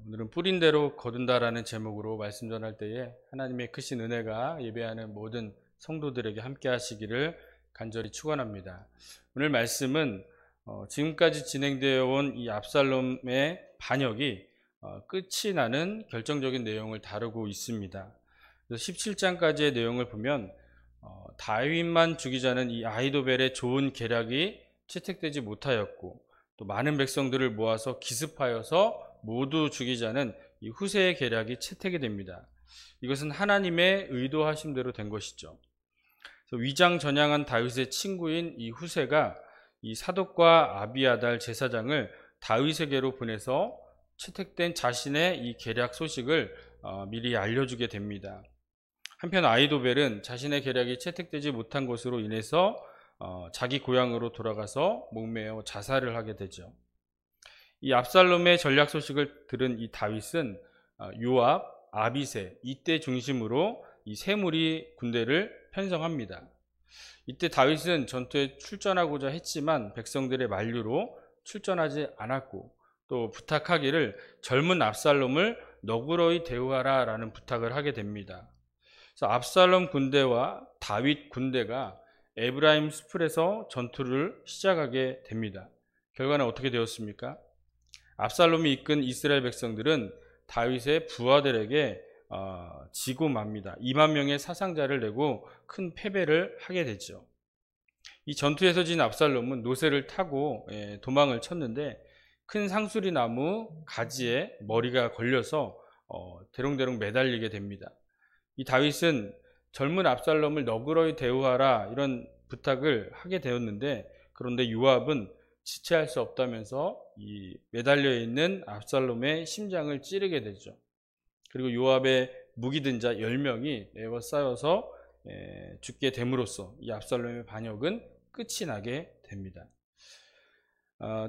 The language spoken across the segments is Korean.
오늘은 뿌린 대로 거둔다라는 제목으로 말씀 전할 때에 하나님의 크신 은혜가 예배하는 모든 성도들에게 함께 하시기를 간절히 축원합니다. 오늘 말씀은 지금까지 진행되어 온 이 압살롬의 반역이 끝이 나는 결정적인 내용을 다루고 있습니다. 17장까지의 내용을 보면 다윗만 죽이자는 이 아히도벨의 좋은 계략이 채택되지 못하였고, 또 많은 백성들을 모아서 기습하여서 모두 죽이자는 이 후세의 계략이 채택이 됩니다. 이것은 하나님의 의도하심대로 된 것이죠. 그래서 위장전향한 다윗의 친구인 이 후세가 이 사독과 아비아달 제사장을 다윗에게로 보내서 채택된 자신의 이 계략 소식을 미리 알려주게 됩니다. 한편 아히도벨은 자신의 계략이 채택되지 못한 것으로 인해서 자기 고향으로 돌아가서 목매어 자살을 하게 되죠. 이 압살롬의 전략 소식을 들은 이 다윗은 요압, 아비새 이때 중심으로 이 세 무리 군대를 편성합니다. 이때 다윗은 전투에 출전하고자 했지만 백성들의 만류로 출전하지 않았고, 또 부탁하기를 젊은 압살롬을 너그러이 대우하라 라는 부탁을 하게 됩니다. 그래서 압살롬 군대와 다윗 군대가 에브라임 수풀에서 전투를 시작하게 됩니다. 결과는 어떻게 되었습니까? 압살롬이 이끈 이스라엘 백성들은 다윗의 부하들에게 지고 맙니다. 2만 명의 사상자를 내고 큰 패배를 하게 되죠. 이 전투에서 진 압살롬은 노새를 타고 도망을 쳤는데 큰 상수리 나무 가지에 머리가 걸려서 대롱대롱 매달리게 됩니다. 이 다윗은 젊은 압살롬을 너그러이 대우하라 이런 부탁을 하게 되었는데, 그런데 요압은 지체할 수 없다면서 이 매달려 있는 압살롬의 심장을 찌르게 되죠. 그리고 요압의 무기든 자 10명이 에워싸여서 죽게 됨으로써 이 압살롬의 반역은 끝이 나게 됩니다.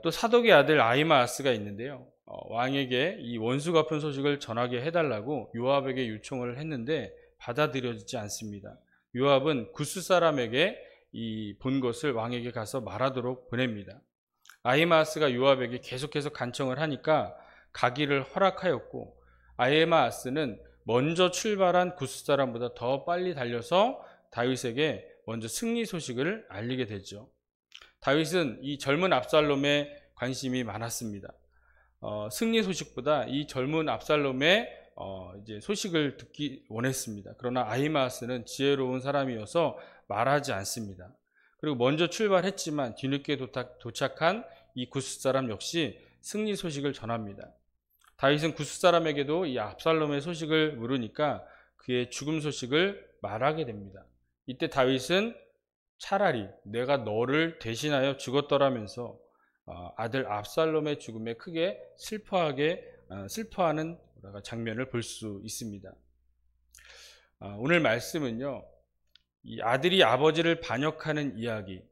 또 사독의 아들 아히마아스가 있는데요. 왕에게 이 원수 갚은 소식을 전하게 해달라고 요압에게 요청을 했는데 받아들여지지 않습니다. 요압은 구스 사람에게 이 본 것을 왕에게 가서 말하도록 보냅니다. 아히마아스가 요압에게 계속해서 간청을 하니까 가기를 허락하였고, 아히마아스는 먼저 출발한 구스 사람보다 더 빨리 달려서 다윗에게 먼저 승리 소식을 알리게 되죠. 다윗은 이 젊은 압살롬에 관심이 많았습니다. 승리 소식보다 이 젊은 압살롬의 이제 소식을 듣기 원했습니다. 그러나 아히마아스는 지혜로운 사람이어서 말하지 않습니다. 그리고 먼저 출발했지만 뒤늦게 도착한 이 구스 사람 역시 승리 소식을 전합니다. 다윗은 구스 사람에게도 이 압살롬의 소식을 물으니까 그의 죽음 소식을 말하게 됩니다. 이때 다윗은 차라리 내가 너를 대신하여 죽었더라면서 아들 압살롬의 죽음에 크게 슬퍼하는 장면을 볼 수 있습니다. 오늘 말씀은요, 이 아들이 아버지를 반역하는 이야기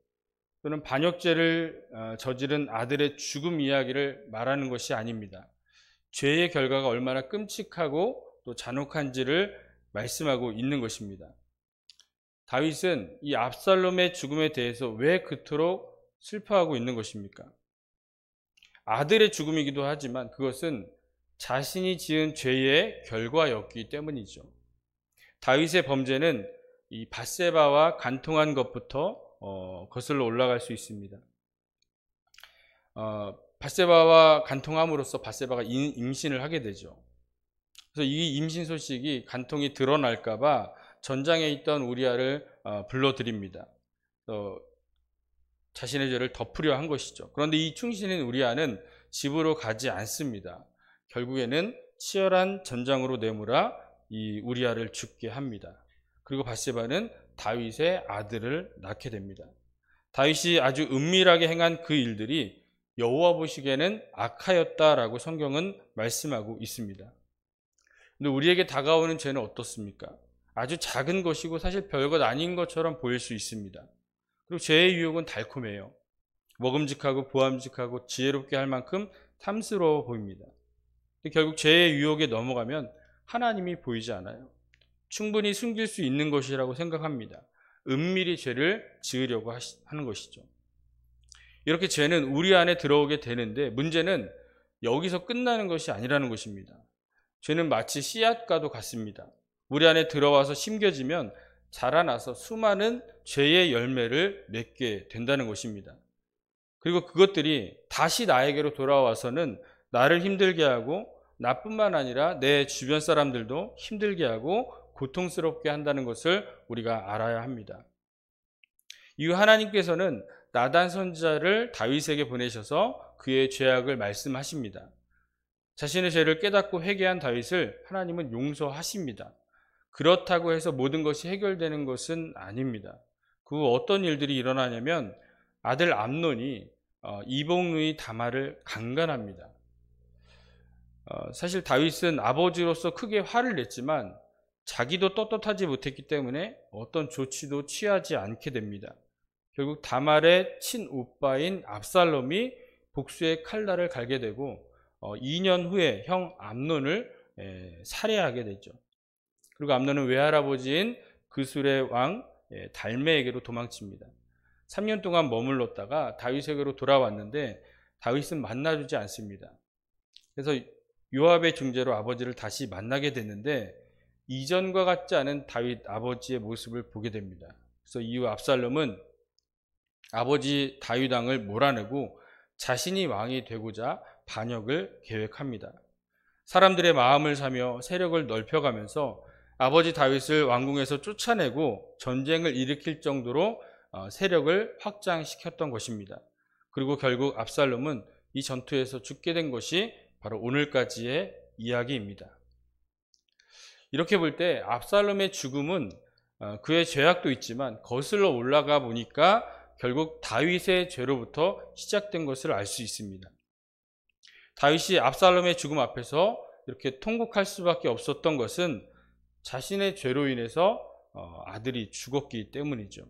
또는 반역죄를 저지른 아들의 죽음 이야기를 말하는 것이 아닙니다. 죄의 결과가 얼마나 끔찍하고 또 잔혹한지를 말씀하고 있는 것입니다. 다윗은 이 압살롬의 죽음에 대해서 왜 그토록 슬퍼하고 있는 것입니까? 아들의 죽음이기도 하지만 그것은 자신이 지은 죄의 결과였기 때문이죠. 다윗의 범죄는 이 밧세바와 간통한 것부터 거슬러 올라갈 수 있습니다. 밧세바와 간통함으로써 밧세바가 임신을 하게 되죠. 그래서 이 임신 소식이 간통이 드러날까봐 전장에 있던 우리아를 불러들입니다. 자신의 죄를 덮으려 한 것이죠. 그런데 이 충신인 우리아는 집으로 가지 않습니다. 결국에는 치열한 전장으로 내몰아 이 우리아를 죽게 합니다. 그리고 밧세바는 다윗의 아들을 낳게 됩니다. 다윗이 아주 은밀하게 행한 그 일들이 여호와 보시기에는 악하였다라고 성경은 말씀하고 있습니다. 근데 우리에게 다가오는 죄는 어떻습니까? 아주 작은 것이고 사실 별것 아닌 것처럼 보일 수 있습니다. 그리고 죄의 유혹은 달콤해요. 먹음직하고 보암직하고 지혜롭게 할 만큼 탐스러워 보입니다. 근데 결국 죄의 유혹에 넘어가면 하나님이 보이지 않아요. 충분히 숨길 수 있는 것이라고 생각합니다. 은밀히 죄를 지으려고 하는 것이죠. 이렇게 죄는 우리 안에 들어오게 되는데, 문제는 여기서 끝나는 것이 아니라는 것입니다. 죄는 마치 씨앗과도 같습니다. 우리 안에 들어와서 심겨지면 자라나서 수많은 죄의 열매를 맺게 된다는 것입니다. 그리고 그것들이 다시 나에게로 돌아와서는 나를 힘들게 하고 나뿐만 아니라 내 주변 사람들도 힘들게 하고 고통스럽게 한다는 것을 우리가 알아야 합니다. 이후 하나님께서는 나단 선지자를 다윗에게 보내셔서 그의 죄악을 말씀하십니다. 자신의 죄를 깨닫고 회개한 다윗을 하나님은 용서하십니다. 그렇다고 해서 모든 것이 해결되는 것은 아닙니다. 그 후 어떤 일들이 일어나냐면 아들 암논이 이복누이 다말을 강간합니다. 사실 다윗은 아버지로서 크게 화를 냈지만 자기도 떳떳하지 못했기 때문에 어떤 조치도 취하지 않게 됩니다. 결국 다말의 친오빠인 압살롬이 복수의 칼날을 갈게 되고 2년 후에 형 암논을 살해하게 되죠. 그리고 암논은 외할아버지인 그술의 왕 달메에게로 도망칩니다. 3년 동안 머물렀다가 다윗에게로 돌아왔는데 다윗은 만나주지 않습니다. 그래서 요압의 중재로 아버지를 다시 만나게 됐는데 이전과 같지 않은 다윗 아버지의 모습을 보게 됩니다. 그래서 이후 압살롬은 아버지 다윗 왕을 몰아내고 자신이 왕이 되고자 반역을 계획합니다. 사람들의 마음을 사며 세력을 넓혀가면서 아버지 다윗을 왕궁에서 쫓아내고 전쟁을 일으킬 정도로 세력을 확장시켰던 것입니다. 그리고 결국 압살롬은 이 전투에서 죽게 된 것이 바로 오늘까지의 이야기입니다. 이렇게 볼 때 압살롬의 죽음은 그의 죄악도 있지만 거슬러 올라가 보니까 결국 다윗의 죄로부터 시작된 것을 알 수 있습니다. 다윗이 압살롬의 죽음 앞에서 이렇게 통곡할 수밖에 없었던 것은 자신의 죄로 인해서 아들이 죽었기 때문이죠.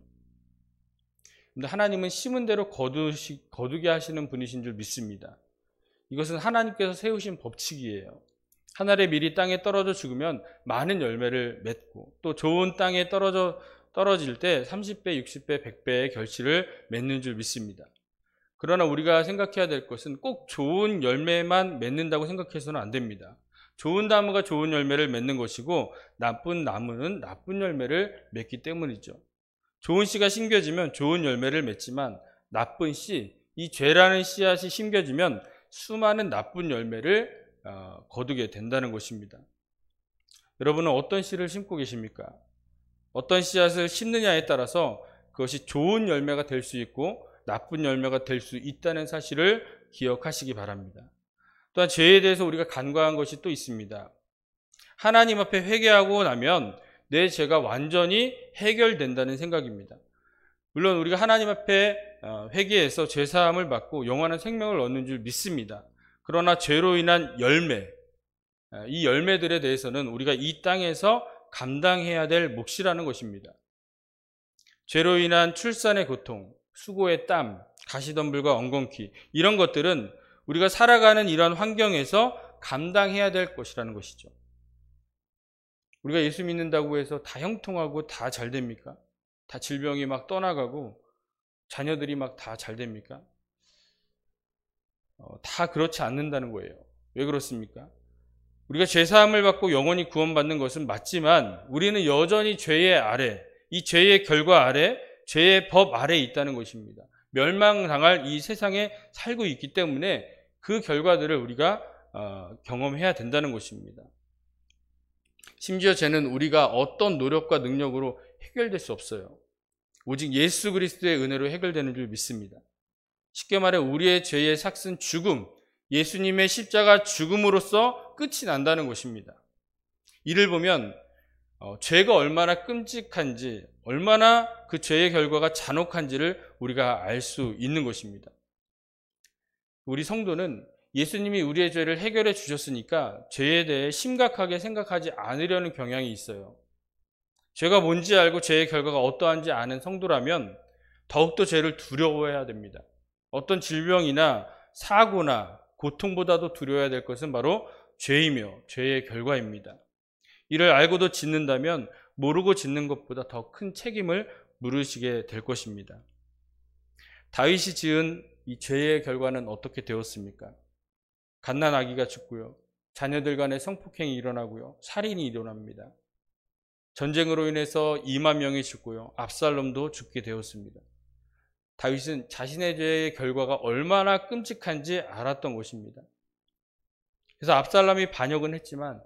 근데 하나님은 심은 대로 거두게 하시는 분이신 줄 믿습니다. 이것은 하나님께서 세우신 법칙이에요. 한 알의 밀이 땅에 떨어져 죽으면 많은 열매를 맺고 또 좋은 땅에 떨어질 때 30배, 60배, 100배의 결실을 맺는 줄 믿습니다. 그러나 우리가 생각해야 될 것은 꼭 좋은 열매만 맺는다고 생각해서는 안 됩니다. 좋은 나무가 좋은 열매를 맺는 것이고 나쁜 나무는 나쁜 열매를 맺기 때문이죠. 좋은 씨가 심겨지면 좋은 열매를 맺지만 나쁜 씨, 이 죄라는 씨앗이 심겨지면 수많은 나쁜 열매를 거두게 된다는 것입니다. 여러분은 어떤 씨를 심고 계십니까? 어떤 씨앗을 심느냐에 따라서 그것이 좋은 열매가 될 수 있고 나쁜 열매가 될 수 있다는 사실을 기억하시기 바랍니다. 또한 죄에 대해서 우리가 간과한 것이 또 있습니다. 하나님 앞에 회개하고 나면 내 죄가 완전히 해결된다는 생각입니다. 물론 우리가 하나님 앞에 회개해서 죄사함을 받고 영원한 생명을 얻는 줄 믿습니다. 그러나 죄로 인한 열매, 이 열매들에 대해서는 우리가 이 땅에서 감당해야 될 몫이라는 것입니다. 죄로 인한 출산의 고통, 수고의 땀, 가시덤불과 엉겅퀴, 이런 것들은 우리가 살아가는 이런 환경에서 감당해야 될 것이라는 것이죠. 우리가 예수 믿는다고 해서 다 형통하고 다 잘 됩니까? 다 질병이 막 떠나가고 자녀들이 막 다 잘 됩니까? 다 그렇지 않는다는 거예요. 왜 그렇습니까? 우리가 죄사함을 받고 영원히 구원받는 것은 맞지만 우리는 여전히 죄의 아래, 이 죄의 결과 아래, 죄의 법 아래에 있다는 것입니다. 멸망당할 이 세상에 살고 있기 때문에 그 결과들을 우리가 경험해야 된다는 것입니다. 심지어 죄는 우리가 어떤 노력과 능력으로 해결될 수 없어요. 오직 예수 그리스도의 은혜로 해결되는 줄 믿습니다. 쉽게 말해 우리의 죄의 삭은 죽음, 예수님의 십자가 죽음으로써 끝이 난다는 것입니다. 이를 보면 죄가 얼마나 끔찍한지, 얼마나 그 죄의 결과가 잔혹한지를 우리가 알 수 있는 것입니다. 우리 성도는 예수님이 우리의 죄를 해결해 주셨으니까 죄에 대해 심각하게 생각하지 않으려는 경향이 있어요. 죄가 뭔지 알고 죄의 결과가 어떠한지 아는 성도라면 더욱더 죄를 두려워해야 됩니다. 어떤 질병이나 사고나 고통보다도 두려워해야 될 것은 바로 죄이며 죄의 결과입니다. 이를 알고도 짓는다면 모르고 짓는 것보다 더 큰 책임을 물으시게 될 것입니다. 다윗이 지은 이 죄의 결과는 어떻게 되었습니까? 갓난 아기가 죽고요. 자녀들 간의 성폭행이 일어나고요. 살인이 일어납니다. 전쟁으로 인해서 2만 명이 죽고요. 압살롬도 죽게 되었습니다. 다윗은 자신의 죄의 결과가 얼마나 끔찍한지 알았던 것입니다. 그래서 압살롬이 반역은 했지만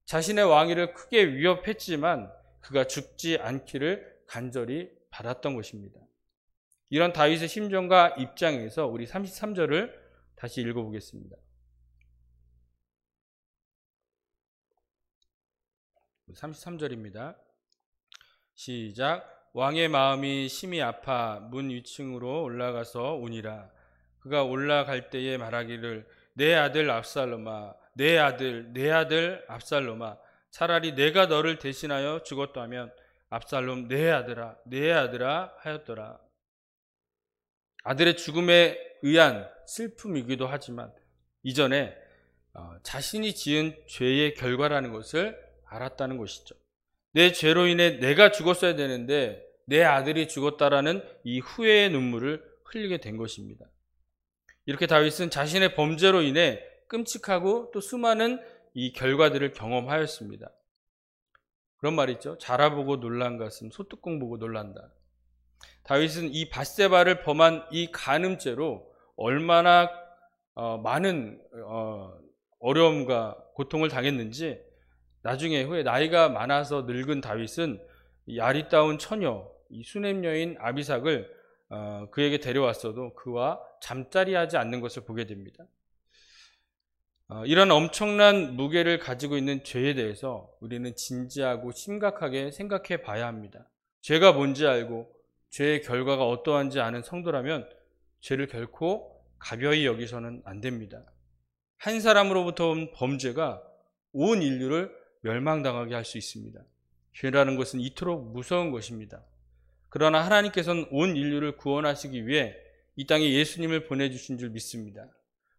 자신의 왕위를 크게 위협했지만 그가 죽지 않기를 간절히 바랐던 것입니다. 이런 다윗의 심정과 입장에서 우리 33절을 다시 읽어보겠습니다. 33절입니다. 시작. 왕의 마음이 심히 아파 문 위층으로 올라가서 우니라. 그가 올라갈 때에 말하기를 내 아들 압살롬아, 내 아들 압살롬아, 차라리 내가 너를 대신하여 죽었다면 압살롬 내 아들아 하였더라. 아들의 죽음에 의한 슬픔이기도 하지만 이전에 자신이 지은 죄의 결과라는 것을 알았다는 것이죠. 내 죄로 인해 내가 죽었어야 되는데 내 아들이 죽었다라는 이 후회의 눈물을 흘리게 된 것입니다. 이렇게 다윗은 자신의 범죄로 인해 끔찍하고 또 수많은 이 결과들을 경험하였습니다. 그런 말이 있죠. 자라보고 놀란 가슴 소뚜껑 보고 놀란다. 다윗은 이 밧세바를 범한 이 간음죄로 얼마나 많은 어려움과 고통을 당했는지 나중에 후에 나이가 많아서 늙은 다윗은 이 아리따운 처녀, 이 수냄 여인 아비삭을 그에게 데려왔어도 그와 잠자리하지 않는 것을 보게 됩니다. 이런 엄청난 무게를 가지고 있는 죄에 대해서 우리는 진지하고 심각하게 생각해 봐야 합니다. 죄가 뭔지 알고 죄의 결과가 어떠한지 아는 성도라면 죄를 결코 가벼이 여기서는 안 됩니다. 한 사람으로부터 온 범죄가 온 인류를 멸망당하게 할 수 있습니다. 죄라는 것은 이토록 무서운 것입니다. 그러나 하나님께서는 온 인류를 구원하시기 위해 이 땅에 예수님을 보내주신 줄 믿습니다.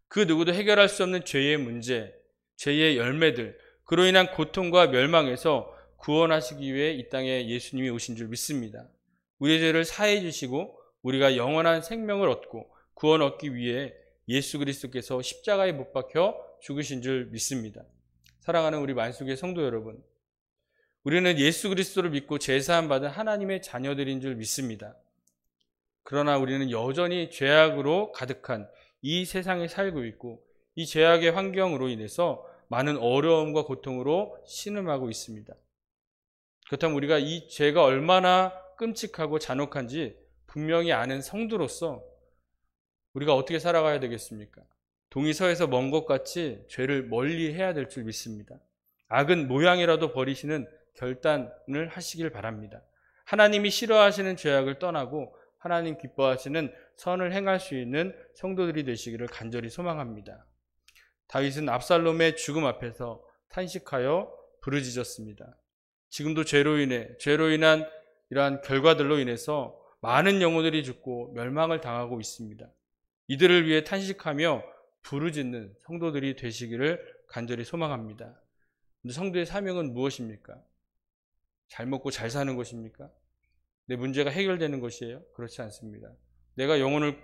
그 누구도 해결할 수 없는 죄의 문제, 죄의 열매들, 그로 인한 고통과 멸망에서 구원하시기 위해 이 땅에 예수님이 오신 줄 믿습니다. 우리의 죄를 사해 주시고 우리가 영원한 생명을 얻고 구원 얻기 위해 예수 그리스도께서 십자가에 못 박혀 죽으신 줄 믿습니다. 사랑하는 우리 만수교회 성도 여러분, 우리는 예수 그리스도를 믿고 제사함 받은 하나님의 자녀들인 줄 믿습니다. 그러나 우리는 여전히 죄악으로 가득한 이 세상에 살고 있고 이 죄악의 환경으로 인해서 많은 어려움과 고통으로 신음하고 있습니다. 그렇다면 우리가 이 죄가 얼마나 끔찍하고 잔혹한지 분명히 아는 성도로서 우리가 어떻게 살아가야 되겠습니까? 동이 서에서 먼 것 같이 죄를 멀리 해야 될 줄 믿습니다. 악은 모양이라도 버리시는 결단을 하시길 바랍니다. 하나님이 싫어하시는 죄악을 떠나고 하나님 기뻐하시는 선을 행할 수 있는 성도들이 되시기를 간절히 소망합니다. 다윗은 압살롬의 죽음 앞에서 탄식하여 부르짖었습니다. 지금도 죄로 인한 이러한 결과들로 인해서 많은 영혼들이 죽고 멸망을 당하고 있습니다. 이들을 위해 탄식하며 부르짖는 성도들이 되시기를 간절히 소망합니다. 근데 성도의 사명은 무엇입니까? 잘 먹고 잘 사는 것입니까? 내 문제가 해결되는 것이에요? 그렇지 않습니다. 내가 영혼을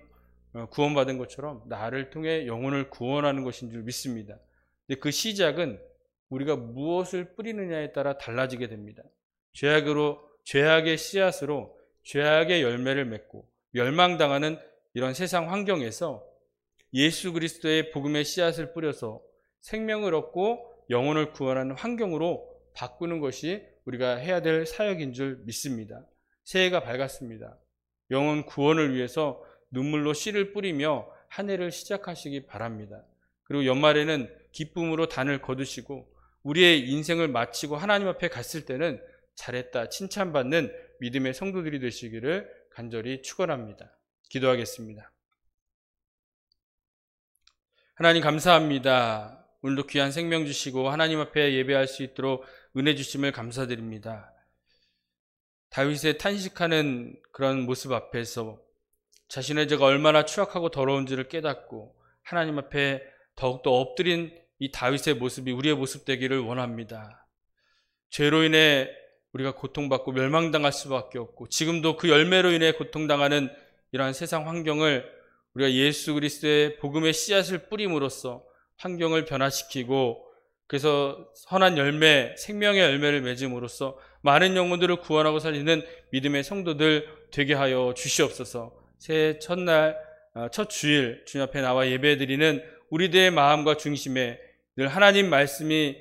구원받은 것처럼 나를 통해 영혼을 구원하는 것인 줄 믿습니다. 근데 그 시작은 우리가 무엇을 뿌리느냐에 따라 달라지게 됩니다. 죄악의 씨앗으로 죄악의 열매를 맺고 멸망당하는 이런 세상 환경에서 예수 그리스도의 복음의 씨앗을 뿌려서 생명을 얻고 영혼을 구원하는 환경으로 바꾸는 것이 우리가 해야 될 사역인 줄 믿습니다. 새해가 밝았습니다. 영혼 구원을 위해서 눈물로 씨를 뿌리며 한 해를 시작하시기 바랍니다. 그리고 연말에는 기쁨으로 단을 거두시고 우리의 인생을 마치고 하나님 앞에 갔을 때는 잘했다 칭찬받는 믿음의 성도들이 되시기를 간절히 축원합니다. 기도하겠습니다. 하나님 감사합니다. 오늘도 귀한 생명 주시고 하나님 앞에 예배할 수 있도록 은혜 주심을 감사드립니다. 다윗의 탄식하는 그런 모습 앞에서 자신의 죄가 얼마나 추악하고 더러운지를 깨닫고 하나님 앞에 더욱더 엎드린 이 다윗의 모습이 우리의 모습 되기를 원합니다. 죄로 인해 우리가 고통받고 멸망당할 수밖에 없고 지금도 그 열매로 인해 고통당하는 이러한 세상 환경을 우리가 예수 그리스도의 복음의 씨앗을 뿌림으로써 환경을 변화시키고 그래서 선한 열매, 생명의 열매를 맺음으로써 많은 영혼들을 구원하고 살리는 믿음의 성도들 되게 하여 주시옵소서. 새해 첫날, 첫 주일 주님 앞에 나와 예배드리는 우리들의 마음과 중심에 늘 하나님 말씀이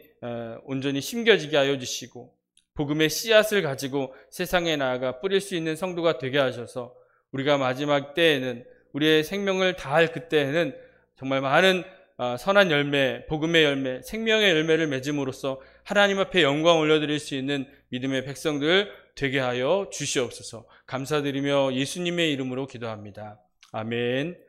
온전히 심겨지게 하여 주시고 복음의 씨앗을 가지고 세상에 나아가 뿌릴 수 있는 성도가 되게 하셔서 우리가 마지막 때에는 우리의 생명을 다할 그때에는 정말 많은 선한 열매, 복음의 열매, 생명의 열매를 맺음으로써 하나님 앞에 영광 올려드릴 수 있는 믿음의 백성들 되게 하여 주시옵소서. 감사드리며 예수님의 이름으로 기도합니다. 아멘.